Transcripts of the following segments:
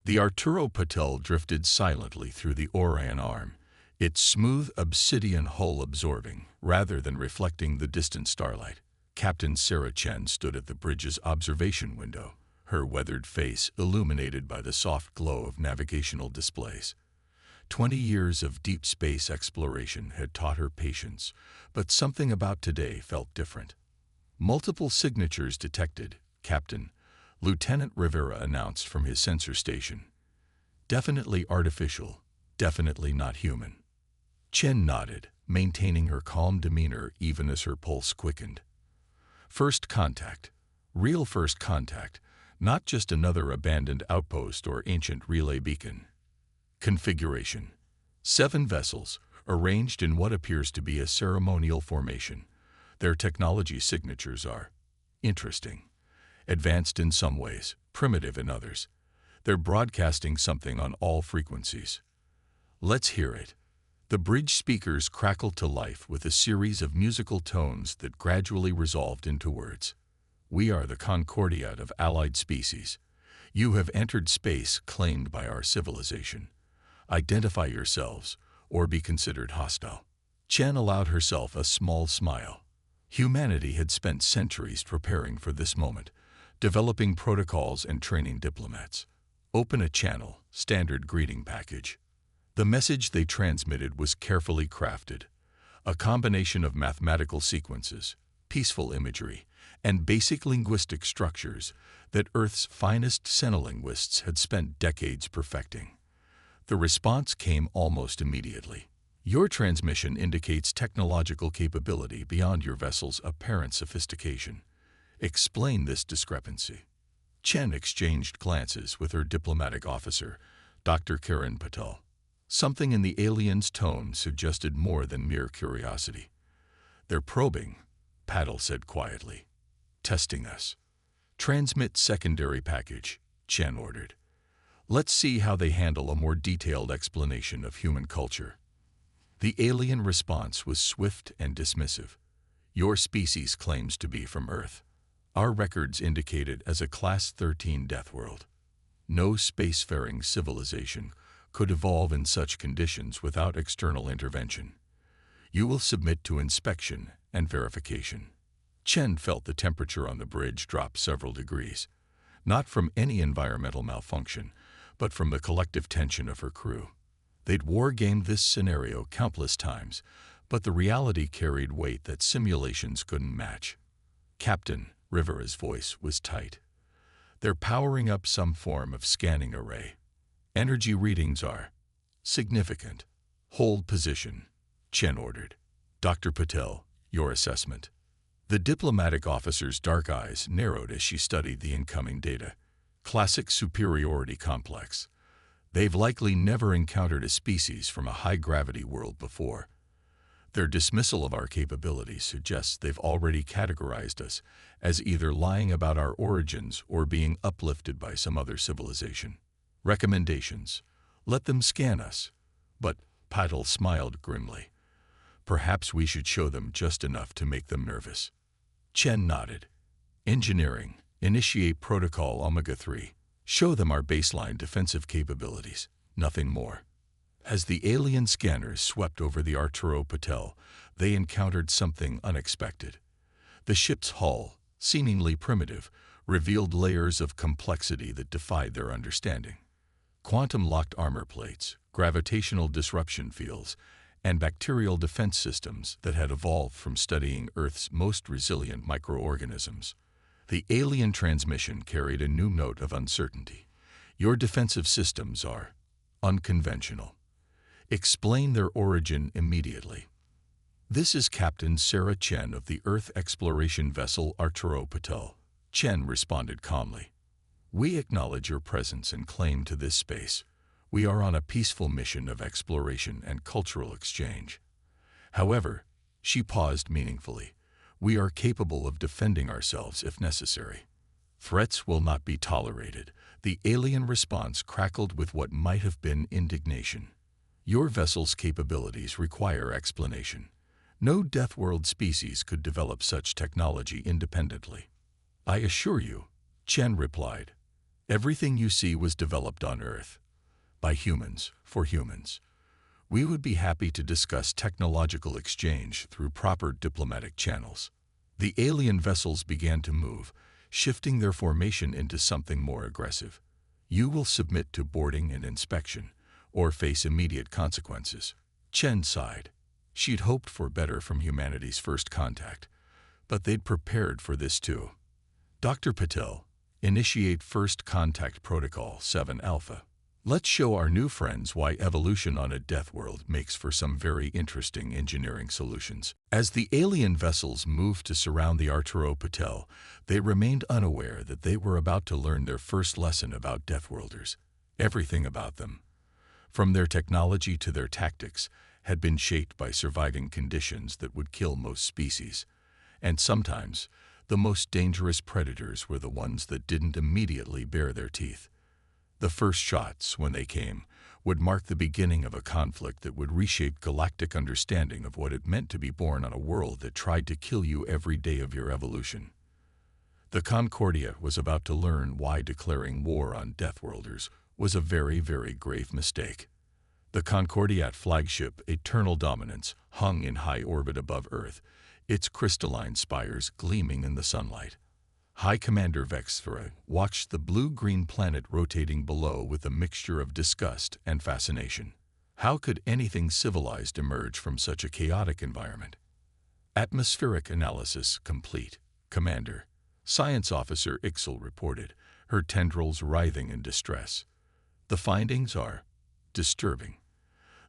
The Arturo Patel drifted silently through the Orion arm, its smooth obsidian hull absorbing, rather than reflecting the distant starlight. Captain Sarah Chen stood at the bridge's observation window, her weathered face illuminated by the soft glow of navigational displays. 20 years of deep space exploration had taught her patience, but something about today felt different. Multiple signatures detected, Captain, Lieutenant Rivera announced from his sensor station. Definitely artificial, definitely not human. Chen nodded, maintaining her calm demeanor even as her pulse quickened. First contact. Real first contact, not just another abandoned outpost or ancient relay beacon. Configuration. 7 vessels, arranged in what appears to be a ceremonial formation. Their technology signatures are interesting. Advanced in some ways, primitive in others. They're broadcasting something on all frequencies. Let's hear it. The bridge speakers crackled to life with a series of musical tones that gradually resolved into words. We are the Concordiat of allied species. You have entered space claimed by our civilization. Identify yourselves, or be considered hostile. Chen allowed herself a small smile. Humanity had spent centuries preparing for this moment, developing protocols and training diplomats. Open a channel, standard greeting package. The message they transmitted was carefully crafted, a combination of mathematical sequences, peaceful imagery, and basic linguistic structures that Earth's finest xenolinguists had spent decades perfecting. The response came almost immediately. Your transmission indicates technological capability beyond your vessel's apparent sophistication. Explain this discrepancy. Chen exchanged glances with her diplomatic officer, Dr. Kiran Patel. Something in the alien's tone suggested more than mere curiosity. They're probing, Patel said quietly. Testing us. Transmit secondary package, Chen ordered. Let's see how they handle a more detailed explanation of human culture. The alien response was swift and dismissive. Your species claims to be from Earth. Our records indicate it as a Class 13 Deathworld. No spacefaring civilization could evolve in such conditions without external intervention. You will submit to inspection and verification. Chen felt the temperature on the bridge drop several degrees, not from any environmental malfunction, but from the collective tension of her crew. They'd wargamed this scenario countless times, but the reality carried weight that simulations couldn't match. Captain, Rivera's voice was tight. They're powering up some form of scanning array. Energy readings are significant. Hold position, Chen ordered. Dr. Patel, your assessment. The diplomatic officer's dark eyes narrowed as she studied the incoming data. Classic superiority complex. They've likely never encountered a species from a high-gravity world before. Their dismissal of our capabilities suggests they've already categorized us as either lying about our origins or being uplifted by some other civilization. Recommendations. Let them scan us. But, Patel smiled grimly. Perhaps we should show them just enough to make them nervous. Chen nodded. Engineering. Initiate Protocol Omega-3. Show them our baseline defensive capabilities. Nothing more. As the alien scanners swept over the Arturo Patel, they encountered something unexpected. The ship's hull, seemingly primitive, revealed layers of complexity that defied their understanding. Quantum-locked armor plates, gravitational disruption fields, and bacterial defense systems that had evolved from studying Earth's most resilient microorganisms. The alien transmission carried a new note of uncertainty. Your defensive systems are unconventional. Explain their origin immediately. This is Captain Sarah Chen of the Earth exploration vessel Arturo Patel. Chen responded calmly. We acknowledge your presence and claim to this space. We are on a peaceful mission of exploration and cultural exchange. However, she paused meaningfully. We are capable of defending ourselves if necessary. Threats will not be tolerated. The alien response crackled with what might have been indignation. Your vessel's capabilities require explanation. No Deathworld species could develop such technology independently. I assure you, Chen replied. Everything you see was developed on Earth, by humans, for humans. We would be happy to discuss technological exchange through proper diplomatic channels. The alien vessels began to move, shifting their formation into something more aggressive. You will submit to boarding and inspection, or face immediate consequences. Chen sighed. She'd hoped for better from humanity's first contact, but they'd prepared for this too. Dr. Patel, initiate First Contact Protocol 7 Alpha. Let's show our new friends why evolution on a Deathworld makes for some very interesting engineering solutions. As the alien vessels moved to surround the Arturo Patel, they remained unaware that they were about to learn their first lesson about Deathworlders. Everything about them, from their technology to their tactics, had been shaped by surviving conditions that would kill most species. And sometimes, the most dangerous predators were the ones that didn't immediately bare their teeth. The first shots, when they came, would mark the beginning of a conflict that would reshape galactic understanding of what it meant to be born on a world that tried to kill you every day of your evolution. The Concordia was about to learn why declaring war on Deathworlders was a very, very grave mistake. The Concordiat flagship, Eternal Dominance, hung in high orbit above Earth, its crystalline spires gleaming in the sunlight. High Commander Vexthra watched the blue-green planet rotating below with a mixture of disgust and fascination. How could anything civilized emerge from such a chaotic environment? Atmospheric analysis complete, Commander. Science Officer Ixel reported, her tendrils writhing in distress. The findings are disturbing.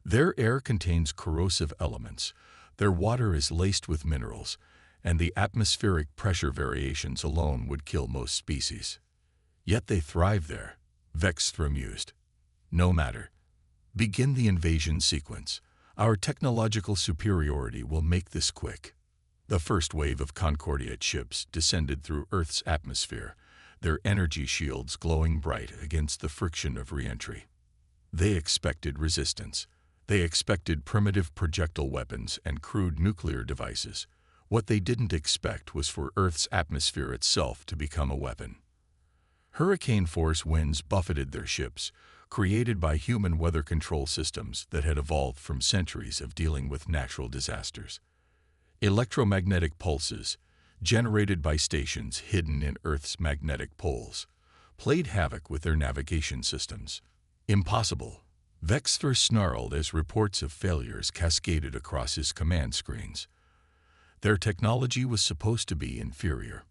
Their air contains corrosive elements, their water is laced with minerals, and the atmospheric pressure variations alone would kill most species. Yet they thrive there, Vexthra mused. No matter. Begin the invasion sequence. Our technological superiority will make this quick. The first wave of Concordiat ships descended through Earth's atmosphere, their energy shields glowing bright against the friction of re-entry. They expected resistance. They expected primitive projectile weapons and crude nuclear devices. What they didn't expect was for Earth's atmosphere itself to become a weapon. Hurricane-force winds buffeted their ships, created by human weather control systems that had evolved from centuries of dealing with natural disasters. Electromagnetic pulses, generated by stations hidden in Earth's magnetic poles, played havoc with their navigation systems. Impossible. Vexthra snarled as reports of failures cascaded across his command screens. Their technology was supposed to be inferior.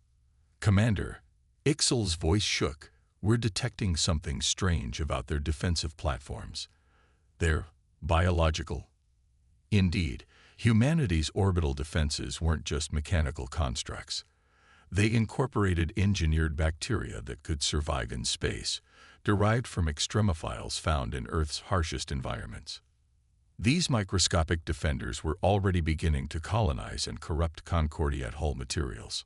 Commander, Ixel's voice shook. We're detecting something strange about their defensive platforms. They're biological. Indeed, humanity's orbital defenses weren't just mechanical constructs. They incorporated engineered bacteria that could survive in space, derived from extremophiles found in Earth's harshest environments. These microscopic defenders were already beginning to colonize and corrupt Concordiat hull materials.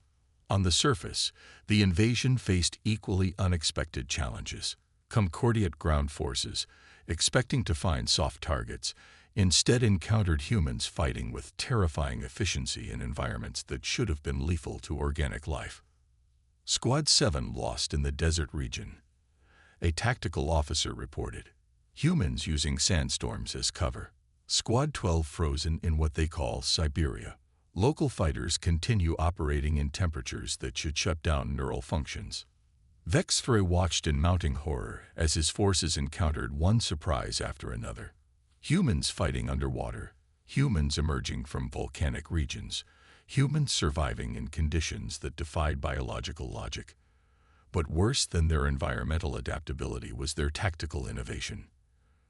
On the surface, the invasion faced equally unexpected challenges. Concordiat ground forces, expecting to find soft targets, instead encountered humans fighting with terrifying efficiency in environments that should have been lethal to organic life. Squad 7 lost in the desert region. A tactical officer reported. Humans using sandstorms as cover. Squad 12 frozen in what they call Siberia. Local fighters continue operating in temperatures that should shut down neural functions. Vexthra watched in mounting horror as his forces encountered one surprise after another. Humans fighting underwater, humans emerging from volcanic regions, humans surviving in conditions that defied biological logic. But worse than their environmental adaptability was their tactical innovation.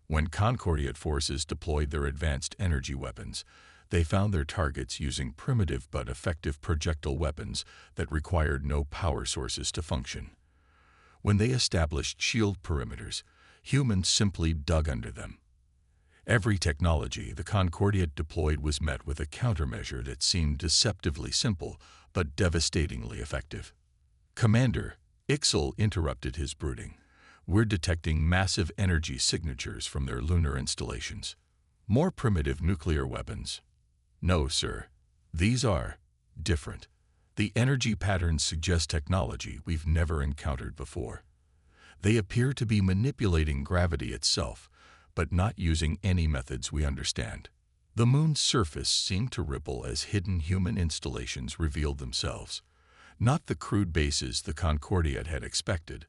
When Concordiat forces deployed their advanced energy weapons, they found their targets using primitive but effective projectile weapons that required no power sources to function. When they established shield perimeters, humans simply dug under them. Every technology the Concordiat deployed was met with a countermeasure that seemed deceptively simple but devastatingly effective. Commander, Ixel interrupted his brooding. We're detecting massive energy signatures from their lunar installations. More primitive nuclear weapons. No, sir. These are different. The energy patterns suggest technology we've never encountered before. They appear to be manipulating gravity itself, but not using any methods we understand. The moon's surface seemed to ripple as hidden human installations revealed themselves. Not the crude bases the Concordia had expected,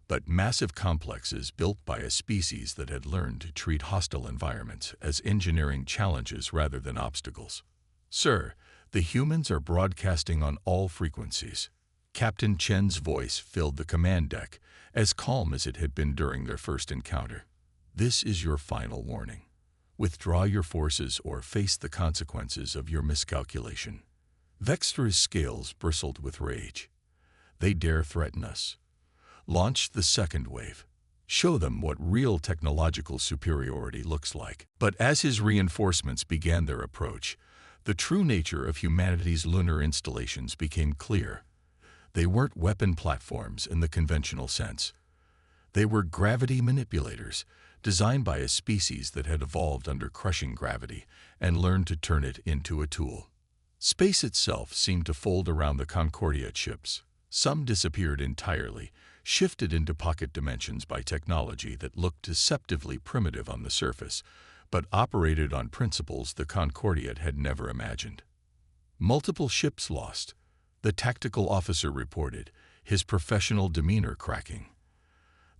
but massive complexes built by a species that had learned to treat hostile environments as engineering challenges rather than obstacles. "Sir, the humans are broadcasting on all frequencies." Captain Chen's voice filled the command deck, as calm as it had been during their first encounter. "This is your final warning. Withdraw your forces or face the consequences of your miscalculation." Vextra's scales bristled with rage. "They dare threaten us. Launch the second wave. Show them what real technological superiority looks like." But as his reinforcements began their approach, the true nature of humanity's lunar installations became clear. They weren't weapon platforms in the conventional sense. They were gravity manipulators, designed by a species that had evolved under crushing gravity and learned to turn it into a tool. Space itself seemed to fold around the Concordia ships. Some disappeared entirely, shifted into pocket dimensions by technology that looked deceptively primitive on the surface, but operated on principles the Concordia had never imagined. Multiple ships lost, the tactical officer reported, his professional demeanor cracking.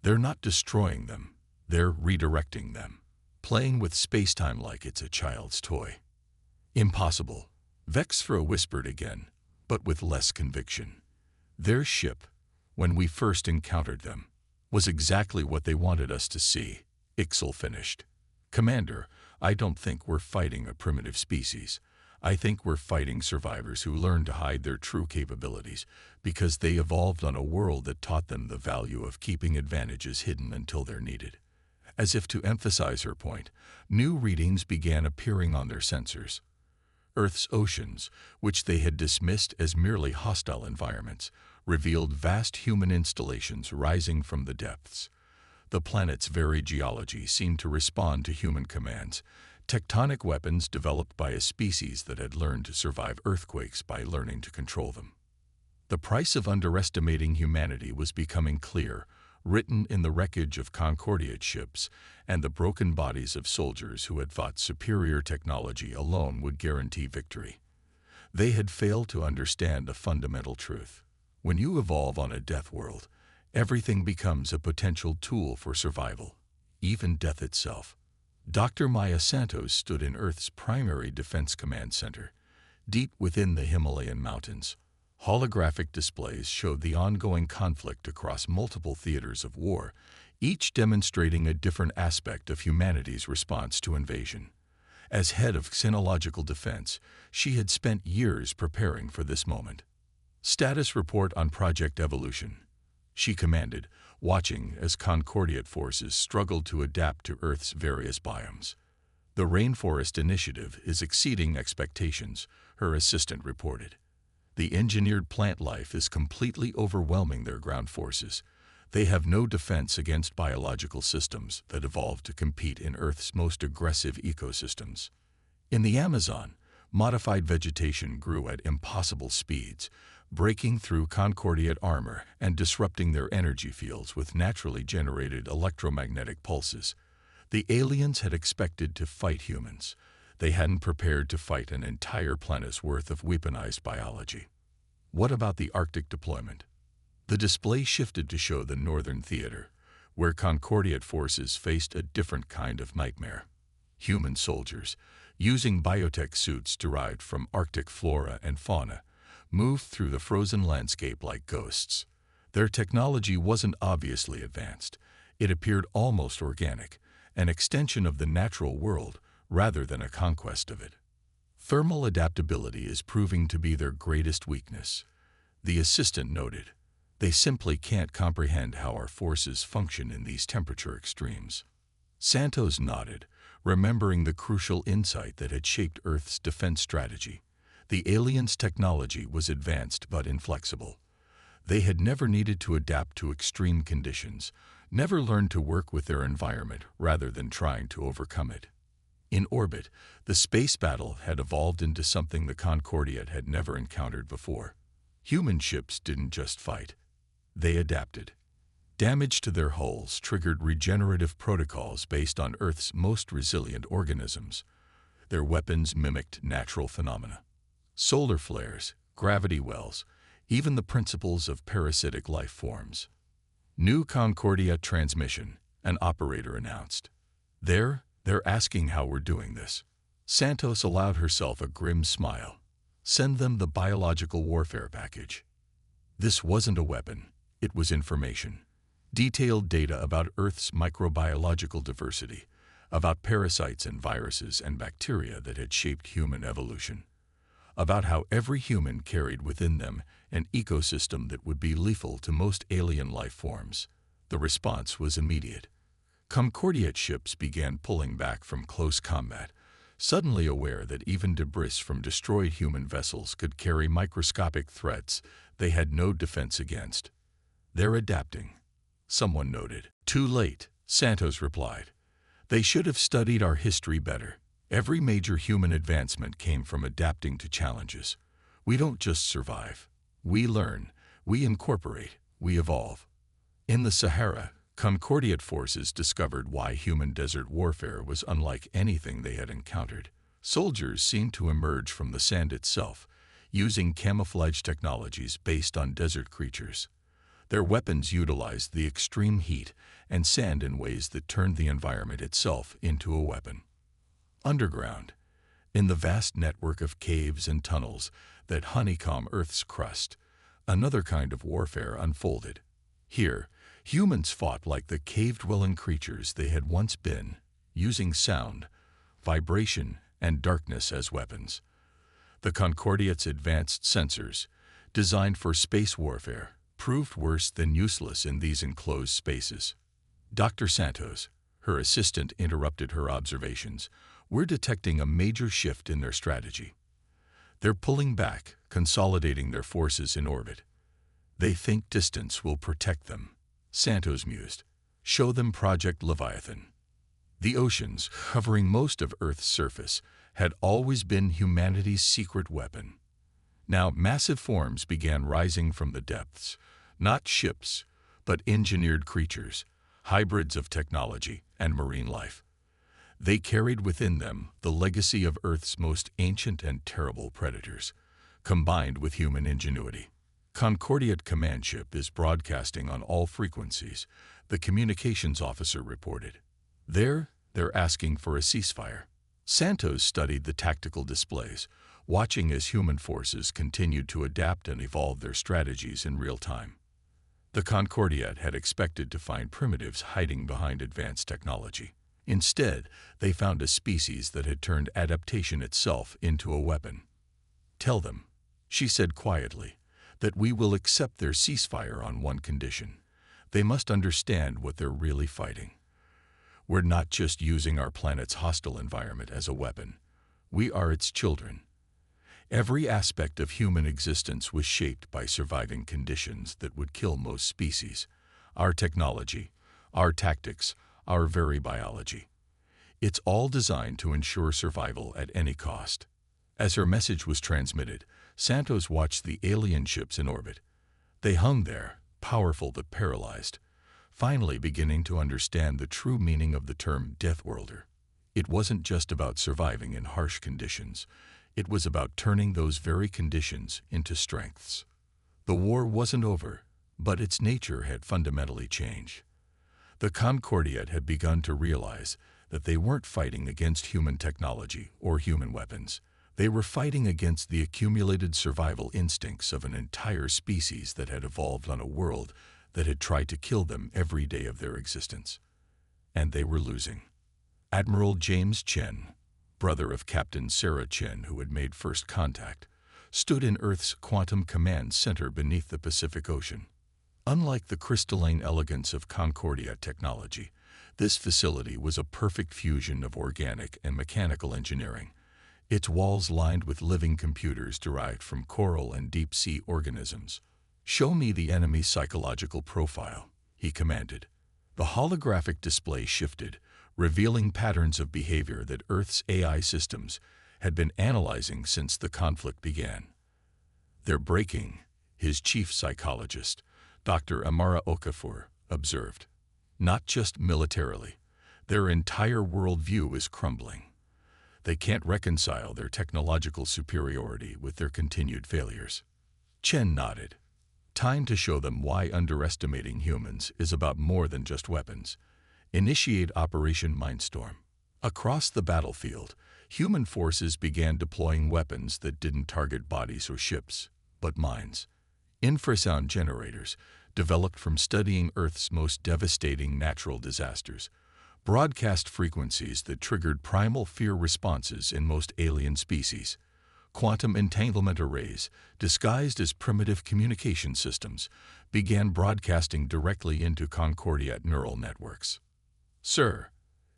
"They're not destroying them, they're redirecting them, playing with space-time like it's a child's toy." "Impossible," Vextra whispered again, but with less conviction. "Their ship, when we first encountered them, was exactly what they wanted us to see," Ixel finished. "Commander, I don't think we're fighting a primitive species. I think we're fighting survivors who learned to hide their true capabilities because they evolved on a world that taught them the value of keeping advantages hidden until they're needed." As if to emphasize her point, new readings began appearing on their sensors. Earth's oceans, which they had dismissed as merely hostile environments, revealed vast human installations rising from the depths. The planet's very geology seemed to respond to human commands, tectonic weapons developed by a species that had learned to survive earthquakes by learning to control them. The price of underestimating humanity was becoming clear, written in the wreckage of Concordia ships and the broken bodies of soldiers who had thought superior technology alone would guarantee victory. They had failed to understand a fundamental truth. When you evolve on a death world, everything becomes a potential tool for survival, even death itself. Dr. Maya Santos stood in Earth's primary defense command center, deep within the Himalayan mountains. Holographic displays showed the ongoing conflict across multiple theaters of war, each demonstrating a different aspect of humanity's response to invasion. As head of xenological defense, she had spent years preparing for this moment. "Status report on Project Evolution," she commanded, watching as Concordiate forces struggled to adapt to Earth's various biomes. "The Rainforest Initiative is exceeding expectations," her assistant reported. "The engineered plant life is completely overwhelming their ground forces. They have no defense against biological systems that evolved to compete in Earth's most aggressive ecosystems." In the Amazon, modified vegetation grew at impossible speeds, breaking through Concordiate armor and disrupting their energy fields with naturally generated electromagnetic pulses. The aliens had expected to fight humans. They hadn't prepared to fight an entire planet's worth of weaponized biology. What about the Arctic deployment? The display shifted to show the Northern Theater, where Concordiate forces faced a different kind of nightmare. Human soldiers, using biotech suits derived from Arctic flora and fauna, moved through the frozen landscape like ghosts. Their technology wasn't obviously advanced. It appeared almost organic, an extension of the natural world rather than a conquest of it. Thermal adaptability is proving to be their greatest weakness, the assistant noted. They simply can't comprehend how our forces function in these temperature extremes. Santos nodded, remembering the crucial insight that had shaped Earth's defense strategy. The aliens' technology was advanced but inflexible. They had never needed to adapt to extreme conditions, never learned to work with their environment rather than trying to overcome it. In orbit, the space battle had evolved into something the Concordia had never encountered before. Human ships didn't just fight. They adapted. Damage to their hulls triggered regenerative protocols based on Earth's most resilient organisms. Their weapons mimicked natural phenomena. Solar flares, gravity wells, even the principles of parasitic life forms. New Concordia transmission, an operator announced. They're asking how we're doing this. Santos allowed herself a grim smile. Send them the biological warfare package. This wasn't a weapon, it was information. Detailed data about Earth's microbiological diversity, about parasites and viruses and bacteria that had shaped human evolution, about how every human carried within them an ecosystem that would be lethal to most alien life forms. The response was immediate. Concordiate ships began pulling back from close combat, suddenly aware that even debris from destroyed human vessels could carry microscopic threats they had no defense against. They're adapting, someone noted. Too late, Santos replied. They should have studied our history better. Every major human advancement came from adapting to challenges. We don't just survive. We learn, we incorporate, we evolve. In the Sahara, Concordiate forces discovered why human desert warfare was unlike anything they had encountered. Soldiers seemed to emerge from the sand itself, using camouflage technologies based on desert creatures. Their weapons utilized the extreme heat and sand in ways that turned the environment itself into a weapon. Underground, in the vast network of caves and tunnels that honeycomb Earth's crust, another kind of warfare unfolded. Here, humans fought like the cave-dwelling creatures they had once been, using sound, vibration, and darkness as weapons. The Concordiate's advanced sensors, designed for space warfare, proved worse than useless in these enclosed spaces. Dr. Santos, her assistant, interrupted her observations. We're detecting a major shift in their strategy. They're pulling back, consolidating their forces in orbit. They think distance will protect them, Santos mused. Show them Project Leviathan. The oceans, covering most of Earth's surface, had always been humanity's secret weapon. Now massive forms began rising from the depths, not ships, but engineered creatures, hybrids of technology and marine life. They carried within them the legacy of Earth's most ancient and terrible predators, combined with human ingenuity. Concordiate command ship is broadcasting on all frequencies, the communications officer reported. They're asking for a ceasefire. Santos studied the tactical displays, watching as human forces continued to adapt and evolve their strategies in real time. The Concordiate had expected to find primitives hiding behind advanced technology. Instead, they found a species that had turned adaptation itself into a weapon. Tell them, she said quietly, that we will accept their ceasefire on one condition. They must understand what they're really fighting. We're not just using our planet's hostile environment as a weapon. We are its children. Every aspect of human existence was shaped by surviving conditions that would kill most species. Our technology, our tactics, our very biology. It's all designed to ensure survival at any cost. As her message was transmitted, Santos watched the alien ships in orbit. They hung there, powerful but paralyzed, finally beginning to understand the true meaning of the term Deathworlder. It wasn't just about surviving in harsh conditions. It was about turning those very conditions into strengths. The war wasn't over, but its nature had fundamentally changed. The Concordiate had begun to realize that they weren't fighting against human technology or human weapons. They were fighting against the accumulated survival instincts of an entire species that had evolved on a world that had tried to kill them every day of their existence. And they were losing. Admiral James Chen, brother of Captain Sarah Chen, who had made first contact, stood in Earth's Quantum Command Center beneath the Pacific Ocean. Unlike the crystalline elegance of Concordia technology, this facility was a perfect fusion of organic and mechanical engineering, its walls lined with living computers derived from coral and deep-sea organisms. "Show me the enemy's psychological profile," he commanded. The holographic display shifted, revealing patterns of behavior that Earth's AI systems had been analyzing since the conflict began. "They're breaking," his chief psychologist, Dr. Amara Okafor, observed. Not just militarily. Their entire worldview is crumbling. They can't reconcile their technological superiority with their continued failures. Chen nodded. Time to show them why underestimating humans is about more than just weapons. Initiate Operation Mindstorm. Across the battlefield, human forces began deploying weapons that didn't target bodies or ships, but minds. Infrasound generators, developed from studying Earth's most devastating natural disasters, broadcast frequencies that triggered primal fear responses in most alien species. Quantum entanglement arrays, disguised as primitive communication systems, began broadcasting directly into Concordiat neural networks. "Sir,"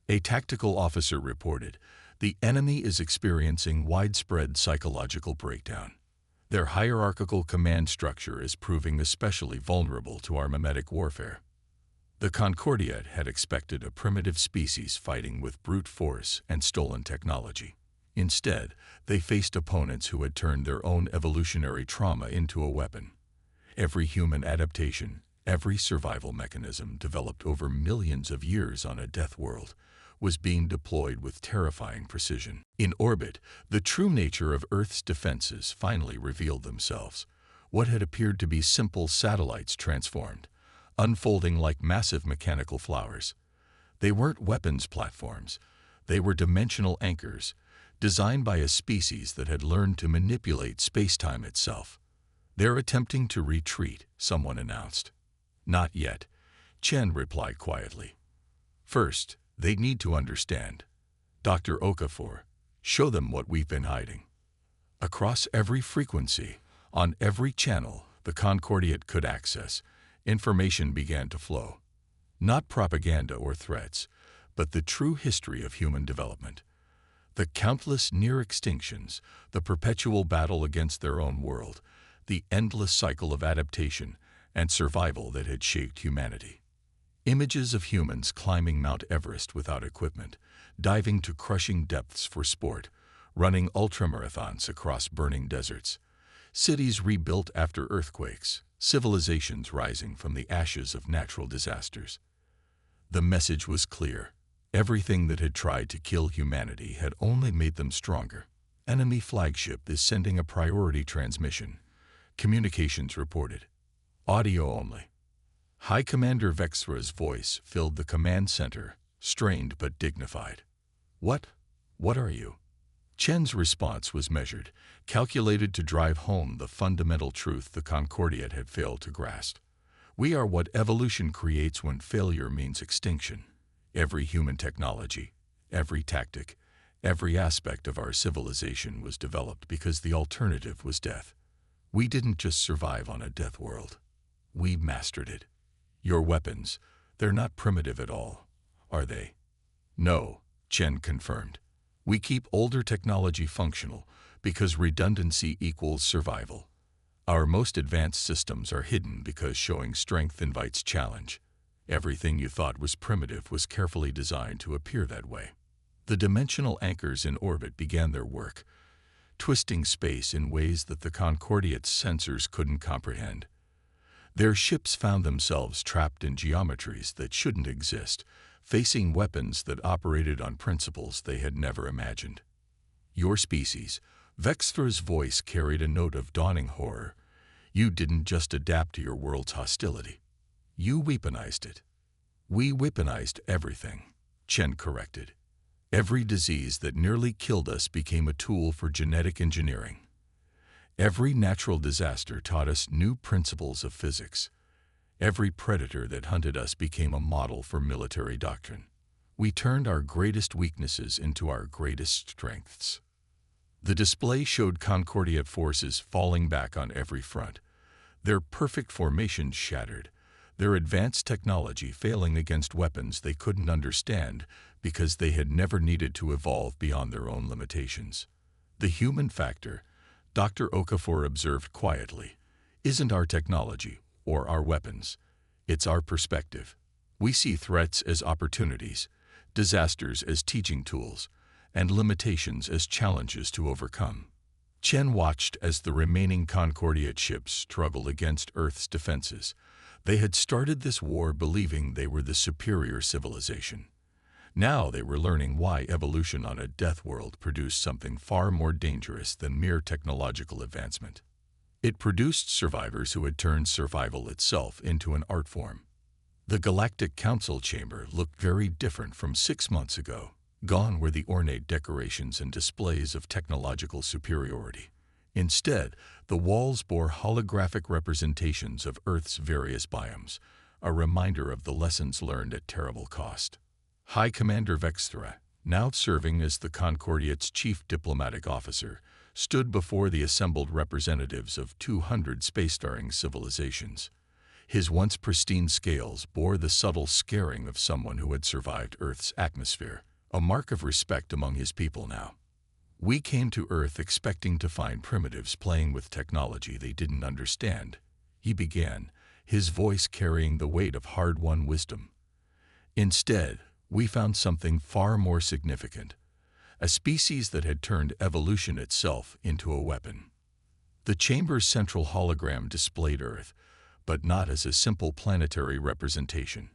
a tactical officer reported, "the enemy is experiencing widespread psychological breakdown. Their hierarchical command structure is proving especially vulnerable to our mimetic warfare." The Concordiat had expected a primitive species fighting with brute force and stolen technology. Instead, they faced opponents who had turned their own evolutionary trauma into a weapon. Every human adaptation, every survival mechanism developed over millions of years on a Deathworld was being deployed with terrifying precision. In orbit, the true nature of Earth's defenses finally revealed themselves. What had appeared to be simple satellites transformed, unfolding like massive mechanical flowers. They weren't weapons platforms. They were dimensional anchors, designed by a species that had learned to manipulate space-time itself. "They're attempting to retreat," someone announced. "Not yet," Chen replied quietly. "First, they need to understand. Dr. Okafor, show them what we've been hiding." Across every frequency, on every channel the Concordiat could access, information began to flow. Not propaganda or threats, but the true history of human development. The countless near extinctions, the perpetual battle against their own world, the endless cycle of adaptation and survival that had shaped humanity. Images of humans climbing Mount Everest without equipment, diving to crushing depths for sport, running ultramarathons across burning deserts, cities rebuilt after earthquakes, civilizations rising from the ashes of natural disasters. The message was clear. Everything that had tried to kill humanity had only made them stronger. "Enemy flagship is sending a priority transmission," communications reported. "Audio only." High Commander Vexra's voice filled the command center, strained but dignified. What are you?" Chen's response was measured, calculated to drive home the fundamental truth the Concordiat had failed to grasp. "We are what evolution creates when failure means extinction. Every human technology, every tactic, every aspect of our civilization was developed because the alternative was death. We didn't just survive on a death world. We mastered it. Your weapons, they're not primitive at all, are they?" "No," Chen confirmed. "We keep older technology functional because redundancy equals survival. Our most advanced systems are hidden because showing strength invites challenge. Everything you thought was primitive was carefully designed to appear that way." The dimensional anchors in orbit began their work, twisting space in ways that the Concordiat's sensors couldn't comprehend. Their ships found themselves trapped in geometries that shouldn't exist, facing weapons that operated on principles they had never imagined. "Your species," Vextra's voice carried a note of dawning horror. "You didn't just adapt to your world's hostility. You weaponized it." "We weaponized everything," Chen corrected. "Every disease that nearly killed us became a tool for genetic engineering. Every natural disaster taught us new principles of physics. Every predator that hunted us became a model for military doctrine. We turned our greatest weaknesses into our greatest strengths." The display showed Concordiat forces falling back on every front, their perfect formations shattered, their advanced technology failing against weapons they couldn't understand because they had never needed to evolve beyond their own limitations. "The human factor," Dr. Okafor observed quietly, "isn't our technology or our weapons. It's our perspective. We see threats as opportunities, disasters as teaching tools, and limitations as challenges to overcome." Chen watched as the remaining Concordiat ships struggled against Earth's defenses, They had started this war believing they were the superior civilization. Now they were learning why evolution on a death world produced something far more dangerous than mere technological advancement. It produced survivors who had turned survival itself into an art form. The Galactic Council chamber looked very different from 6 months ago. Gone were the ornate decorations and displays of technological superiority. Instead, the walls bore holographic representations of Earth's various biomes, a reminder of the lessons learned at terrible cost. High Commander Vexthra, now serving as the Concordiate's chief diplomatic officer, stood before the assembled representatives of 200 space-faring civilizations. His once pristine scales bore the subtle scaring of someone who had survived Earth's atmosphere, a mark of respect among his people now. We came to Earth expecting to find primitives playing with technology they didn't understand, he began, his voice carrying the weight of hard-won wisdom. Instead, we found something far more significant, a species that had turned evolution itself into a weapon. The chamber's central hologram displayed Earth, but not as a simple planetary representation.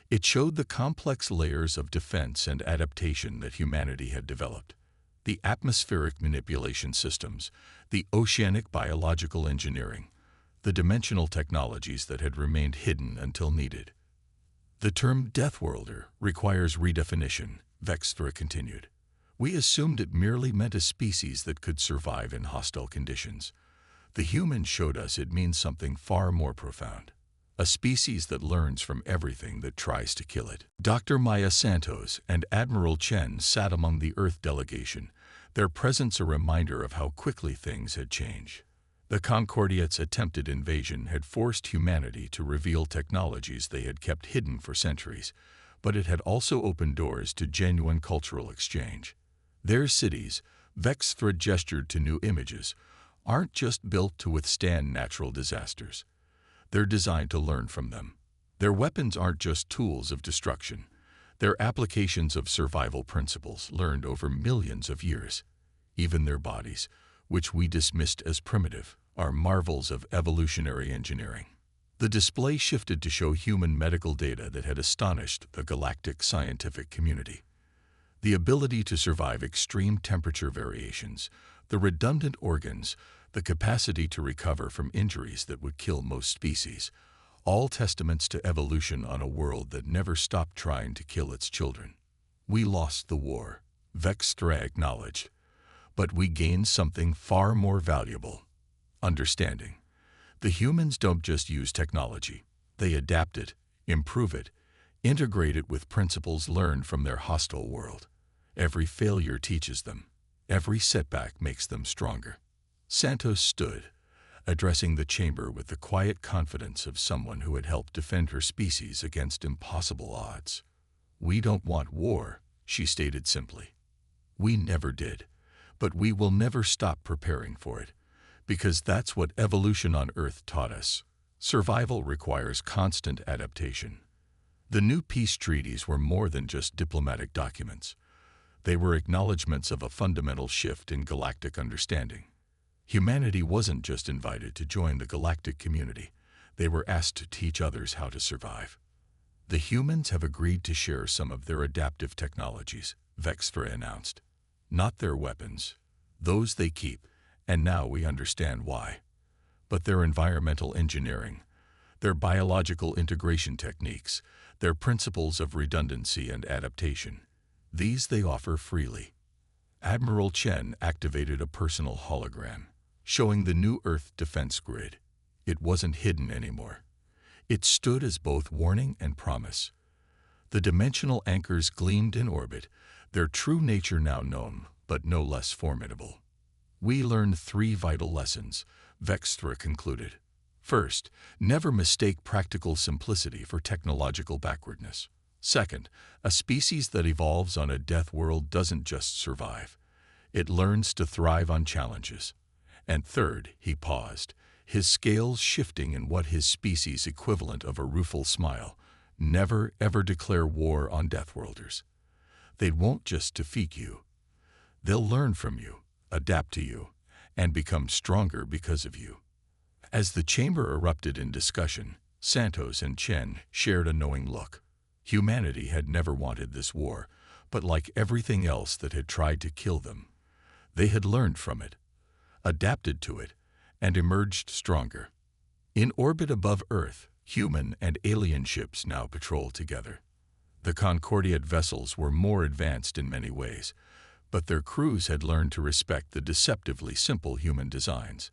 It showed the complex layers of defense and adaptation that humanity had developed. The atmospheric manipulation systems, the oceanic biological engineering, the dimensional technologies that had remained hidden until needed. The term Deathworlder requires redefinition, Vexthra continued. We assumed it merely meant a species that could survive in hostile conditions. The humans showed us it means something far more profound. A species that learns from everything that tries to kill it. Dr. Maya Santos and Admiral Chen sat among the Earth delegation, their presence a reminder of how quickly things had changed. The Concordiate's attempted invasion had forced humanity to reveal technologies they had kept hidden for centuries, but it had also opened doors to genuine cultural exchange. Their cities, Vexthra gestured to new images, aren't just built to withstand natural disasters. They're designed to learn from them. Their weapons aren't just tools of destruction. They're applications of survival principles learned over millions of years. Even their bodies, which we dismissed as primitive, are marvels of evolutionary engineering. The display shifted to show human medical data that had astonished the galactic scientific community. The ability to survive extreme temperature variations, the redundant organs, the capacity to recover from injuries that would kill most species, all testaments to evolution on a world that never stopped trying to kill its children. We lost the war, Vexthra acknowledged, but we gained something far more valuable: understanding. The humans don't just use technology. They adapt it, improve it, integrate it with principles learned from their hostile world. Every failure teaches them. Every setback makes them stronger. Santos stood, addressing the chamber with the quiet confidence of someone who had helped defend her species against impossible odds. "We don't want war," she stated simply. "We never did, but we will never stop preparing for it, because that's what evolution on Earth taught us. Survival requires constant adaptation." The new peace treaties were more than just diplomatic documents. They were acknowledgments of a fundamental shift in galactic understanding. Humanity wasn't just invited to join the galactic community. They were asked to teach others how to survive. "The humans have agreed to share some of their adaptive technologies," Vexthra announced. "Not their weapons. Those they keep, and now we understand why. But their environmental engineering, their biological integration techniques, their principles of redundancy and adaptation, these they offer freely." Admiral Chen activated a personal hologram, showing the new Earth defense grid. It wasn't hidden anymore. It stood as both warning and promise. The dimensional anchors gleamed in orbit, their true nature now known, but no less formidable. "We learned 3 vital lessons," Vexthra concluded. First, never mistake practical simplicity for technological backwardness. Second, a species that evolves on a death world doesn't just survive. It learns to thrive on challenges. And third, he paused, his scales shifting in what his species' equivalent of a rueful smile: never ever declare war on Deathworlders. They won't just defeat you. They'll learn from you, adapt to you, and become stronger because of you. As the chamber erupted in discussion, Santos and Chen shared a knowing look. Humanity had never wanted this war, but like everything else that had tried to kill them, they had learned from it, adapted to it, and emerged stronger. In orbit above Earth, human and alien ships now patrol together. The Concordiate vessels were more advanced in many ways, but their crews had learned to respect the deceptively simple human designs.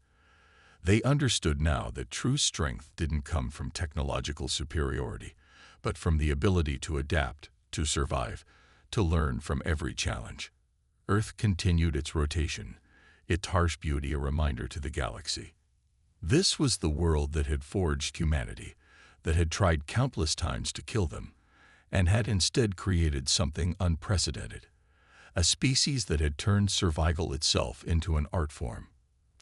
They understood now that true strength didn't come from technological superiority, but from the ability to adapt, to survive, to learn from every challenge. Earth continued its rotation, its harsh beauty a reminder to the galaxy. This was the world that had forged humanity, that had tried countless times to kill them, and had instead created something unprecedented, a species that had turned survival itself into an art form.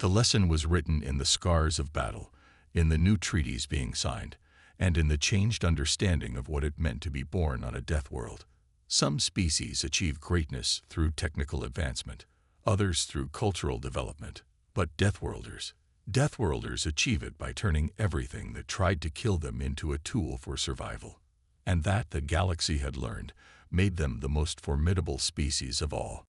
The lesson was written in the scars of battle, in the new treaties being signed, and in the changed understanding of what it meant to be born on a death world. Some species achieve greatness through technical advancement, others through cultural development. But Deathworlders achieve it by turning everything that tried to kill them into a tool for survival. And that, the galaxy had learned, made them the most formidable species of all.